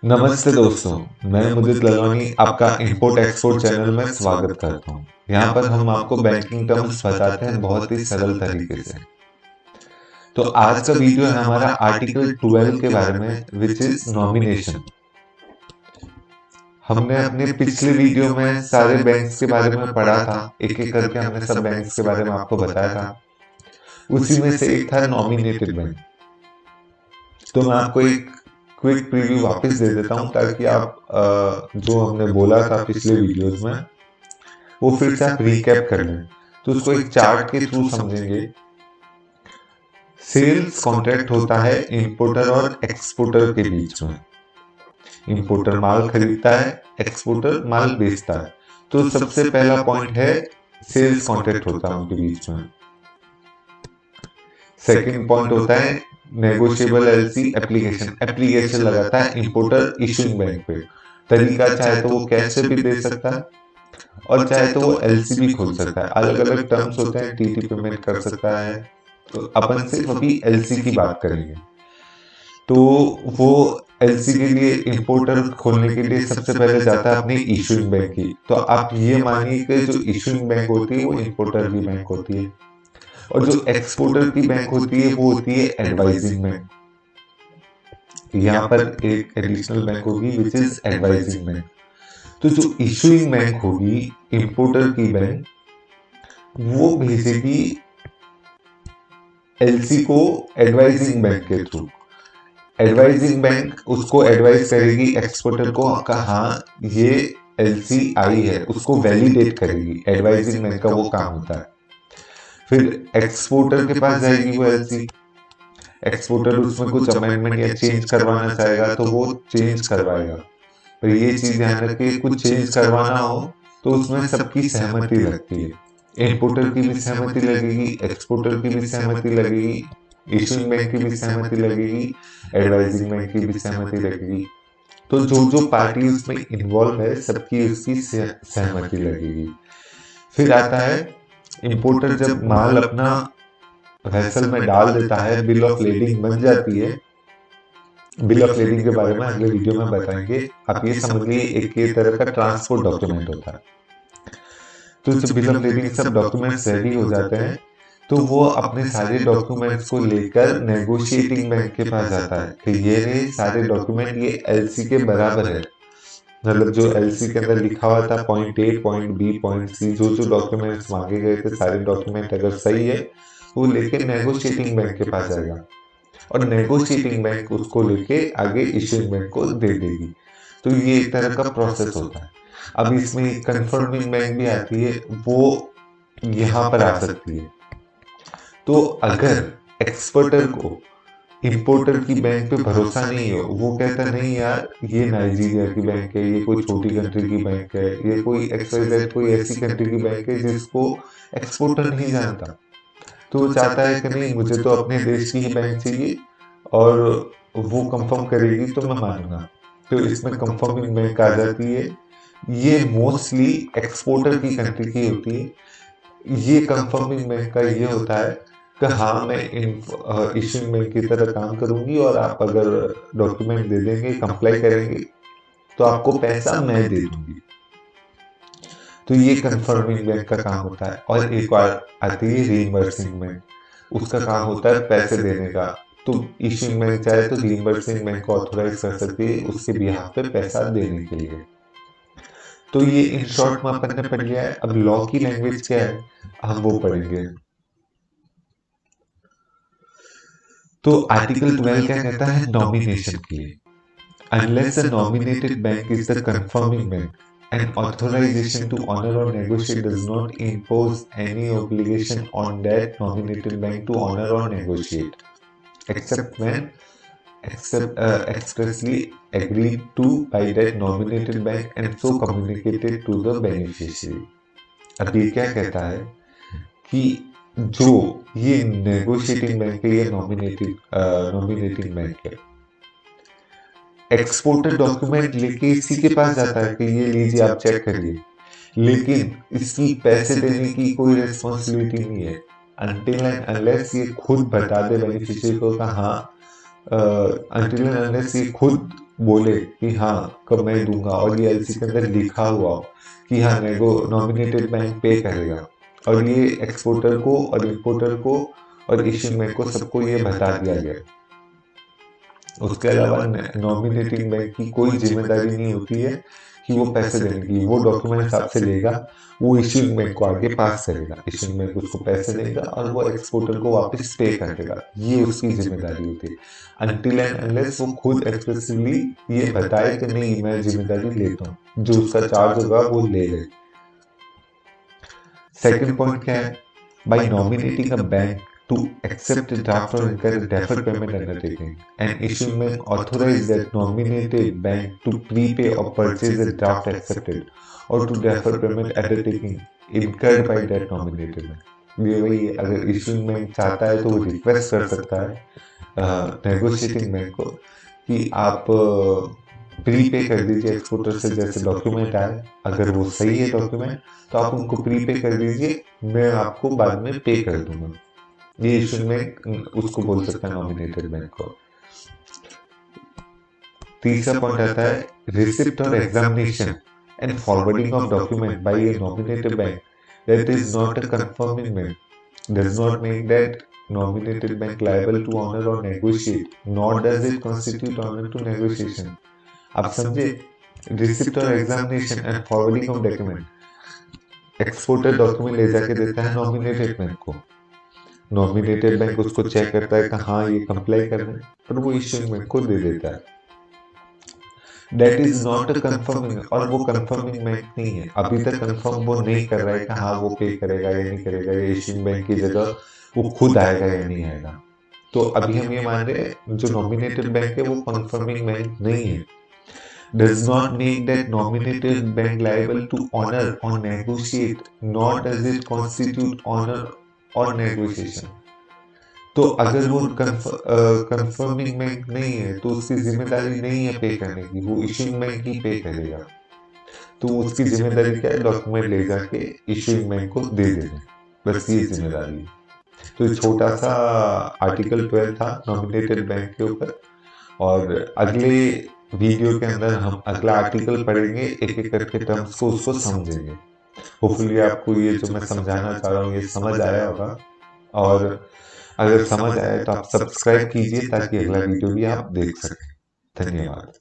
नमस्ते दोस्तों, मैं मुदित ललवानी आपका इंपोर्ट एक्सपोर्ट चैनल में स्वागत करता हूं। यहाँ पर हम आपको बैंकिंग टर्म्स बताते हैं बहुत ही सरल तरीके से। तो आज का वीडियो है हमारा आर्टिकल 12 के बारे में, विच इज नॉमिनेशन। हमने अपने पिछले वीडियो में सारे बैंक्स के बारे में पढ़ा था, एक एक करके हमने सब बैंक्स के बारे में आपको बताया था। उसी में से एक था नॉमिनेटेड बैंक। तो मैं आपको एक क्विक प्रीव्यू वापस दे देता हूं ताकि आप जो हमने बोला था पिछले वीडियोस में वो फिर से आप रिकैप कर लें। तो उसको एक चार्ट के थ्रू समझेंगे। सेल्स कॉन्ट्रैक्ट होता है इंपोर्टर और एक्सपोर्टर के बीच में। इंपोर्टर माल खरीदता है, एक्सपोर्टर माल बेचता है। तो सबसे पहला पॉइंट है सेल्स कॉन्ट्रैक्ट होता है उनके बीच में। सेकंड पॉइंट होता है नेगोशिएबल एलसी एप्लीकेशन। एप्लीकेशन लगाता है इंपोर्टर इशूइंग बैंक पे। तरीका चाहे तो वो कैश से भी दे सकता है और चाहे तो वो एलसी भी खोल सकता है। अलग अलग टर्म्स होते हैं, टीटी पेमेंट कर सकता है। तो अपन सिर्फ अभी एलसी की बात करेंगे। तो वो एलसी के लिए इंपोर्टर खोलने के लिए सबसे पहले जाता है अपनी इशूइंग बैंक की। तो आप ये मानिए कि जो इशूइंग बैंक होती है वो इंपोर्टर की बैंक होती है और जो एक्सपोर्टर की बैंक होती है वो होती है एडवाइजिंग बैंक। यहाँ पर एक एडिशनल बैंक होगी विच इज एडवाइजिंग बैंक। तो जो इशूइंग बैंक होगी इंपोर्टर की बैंक, वो भेजेगी एलसी को एडवाइजिंग बैंक के थ्रू। एडवाइजिंग बैंक उसको एडवाइस करेगी एक्सपोर्टर को, हाँ ये एलसी आई है, उसको वैलिडेट करेगी। एडवाइजिंग बैंक का वो काम होता है। फिर एक्सपोर्टर के पास जाएगी वो एलसी। एक्सपोर्टर उसमें कुछ अमेंडमेंट या चेंज करवाना चाहेगा तो वो चेंज करवाएगा। पर ये चीज ध्यान रखिए, कुछ चेंज करवाना हो तो उसमें सबकी सहमति लगती है। इंपोर्टर की भी सहमति लगेगी, एक्सपोर्टर की भी सहमति लगेगी, इशूइंग बैंक की भी सहमति लगेगी, एडवाइजिंग बैंक की भी सहमति लगेगी। तो जो जो पार्टी उसमें इन्वॉल्व है सबकी उसकी सहमति लगेगी। फिर आता है इंपोर्टर जब माल अपना वेसल में डाल देता है, बिल ऑफ लेडिंग बन जाती है। बिल ऑफ लेडिंग के बारे में अगले वीडियो में बताएंगे। आप ये समझ लीजिए एक ये तरह का ट्रांसपोर्ट डॉक्यूमेंट होता है। तो जब बिल ऑफ लेडिंग सब डॉक्यूमेंट्स रेडी हो जाते हैं तो वो अपने सारे डॉक्यूमेंट्स को लेकर नेगोशिएटिंग बैंक के पास जाता है कि ये रहे सारे डॉक्यूमेंट, ये एलसी के बराबर है। मतलब जो एलसी के अंदर लिखा हुआ था point A, point B, point C, जो जो डॉक्यूमेंट्स मांगे गए थे सारे डॉक्यूमेंट अगर सही है वो लेके नेगोशिएटिंग बैंक के पास जाएगा और नेगोशिएटिंग बैंक उसको लेके आगे इशूइंग बैंक को दे देगी। तो ये एक तरह का प्रोसेस होता है। अब इसमें कंफर्मिंग बैंक भी आती है, वो यहाँ पर आ सकती है। तो अगर एक्सपोर्टर को इंपोर्टर की बैंक पे भरोसा नहीं हो, वो कहता नहीं यार ये नाइजीरिया की बैंक है, ये कोई छोटी कंट्री की बैंक है, ये कोई एक्सवाइजेड कोई ऐसी कंट्री की बैंक है जिसको एक्सपोर्टर नहीं जानता, तो वो चाहता है कि नहीं मुझे तो अपने देश की ही बैंक चाहिए और वो कंफर्म करेगी तो मैं मानूंगा। तो इसमें कंफर्मिंग बैंक आ जाती है। ये मोस्टली एक्सपोर्टर की कंट्री की होती है। ये कंफर्मिंग बैंक का ये होता है कि हाँ मैं इशूइंग बैंक की तरह काम करूंगी और आप अगर डॉक्यूमेंट दे देंगे, कंप्लाई करेंगे तो आपको पैसा मैं दे दूंगी। तो ये कंफर्मिंग बैंक का काम होता है। और एक बार आती है रीइंबर्सिंग बैंक, उसका काम होता है पैसे देने का। तो इशूइंग बैंक चाहे तो रीइंबर्सिंग बैंक को ऑथोराइज कर सकती है उसके बिहाफ पे पैसा देने के लिए। तो ये इन शॉर्ट में अपन ने पढ़ लिया है। अब लॉ की लैंग्वेज क्या है हम वो पढ़ेंगे। तो आर्टिकल 12 क्या कहता है नॉमिनेशन के लिए। Unless a nominated bank is the confirming bank, an authorization to honor or negotiate does not impose any obligation on that nominated bank to honor or negotiate, except when expressly agreed to by that nominated bank and so communicated to the beneficiary. अब ये क्या कहता है कि जो ये negotiating bank है, ये नॉमिनेटिंग बैंक है, एक्सपोर्टर डॉक्यूमेंट लेके इसी के पास जाता है कि ये लीजिए आप चेक करिए, लेकिन इसकी पैसे देने की कोई रिस्पॉन्सिबिलिटी नहीं है अनटिल एंड अनलेस ये खुद बता दे बेनिफिशियरी को, हाँ अनटिल एंड अनलेस ये खुद बोले कि हाँ कब मैं दूंगा, और ये एलसी के अंदर लिखा हुआ हो कि हाँ नेगो नॉमिनेटेड बैंक पे करेगा, और ये एक्सपोर्टर को और इंपोर्टर को और इश्यूइंग बैंक को सबको ये बता दिया गया। उसके अलावा नॉमिनेटिंग बैंक की कोई जिम्मेदारी नहीं होती है कि वो पैसे देने की, वो डॉक्यूमेंट्स आपसे लेगा, वो इश्यूइंग बैंक को आगे पास करेगा, इश्यूइंग बैंक उसको पैसे देगा और वो एक्सपोर्टर को वापस पे कर देगा, ये उसकी जिम्मेदारी होती है। अनटिल एंड अनलेस वो खुद एक्सप्रेसिवली ये बताए कि नहीं मैं जिम्मेदारी लेता हूँ, जो उसका चार्ज होगा वो ले ले। सेकंड पॉइंट क्या है? By nominating a bank to accept a draft or encourage deferred payment undertaking. An issuing bank authorizes that nominated bank to prepay or purchase a draft accepted or to defer payment undertaking incurred by that nominated bank. ये वही है, अगर issuing bank चाहता है तो वो request कर सकता है नेगोशिएटिंग बैंक को कि आप प्री पे कर दीजिए एक्सपोर्टर से, जैसे डॉक्यूमेंट आए अगर वो सही है डॉक्यूमेंट तो आप उनको प्री पे कर दीजिए, मैं आपको बाद में पे कर दूंगा। ये इशू में उसको बोल सकता है नॉमिनेटेड बैंक को। तीसरा पॉइंट आता है रिसिप्ट और examination and forwarding of document by a nominated bank that is not a confirming bank does not make that nominated bank liable to honor or negotiate, nor does it constitute honor to negotiation. आप समझे? Receipt और examination and forwarding of document, exporter document ले जाके देता है nominated bank को, nominated bank उसको check करता है कि हाँ ये कंप्लाई कर रहे हैं, पर वो इश्यूइंग बैंक को दे देता है। That is not a confirming, और वो कंफर्मिंग बैंक नहीं है, अभी तक कंफर्म वो नहीं कर रहा है कि हाँ वो पे करेगा या नहीं करेगा, या इश्यूइंग बैंक की जगह वो खुद आएगा या नहीं आएगा। तो अभी हम ये मान रहे हैं जो नॉमिनेटेड बैंक है वो कंफर्मिंग बैंक नहीं है। does not make that nominated bank liable to honor or negotiate, nor does it constitute honor or negotiation. तो अगर वो कंफर्मिंग बैंक नहीं है तो उसकी जिम्मेदारी नहीं है पे करने की, वो इशूइंग बैंक ही पे करेगा। तो उसकी जिम्मेदारी क्या है? डॉक्यूमेंट ले जाके इशूइंग बैंक को दे देना, बस ये जिम्मेदारी है। तो छोटा सा आर्टिकल 12 था नॉमिनेटेड बैंक के ऊपर, और अगले वीडियो के अंदर हम अगला आर्टिकल पढ़ेंगे, एक एक करके टर्म्स को उसको समझेंगे। होपफुली आपको ये जो मैं समझाना चाह रहा हूँ ये समझ आया होगा, और अगर समझ आया तो आप सब्सक्राइब कीजिए ताकि अगला वीडियो भी आप देख सकें। धन्यवाद।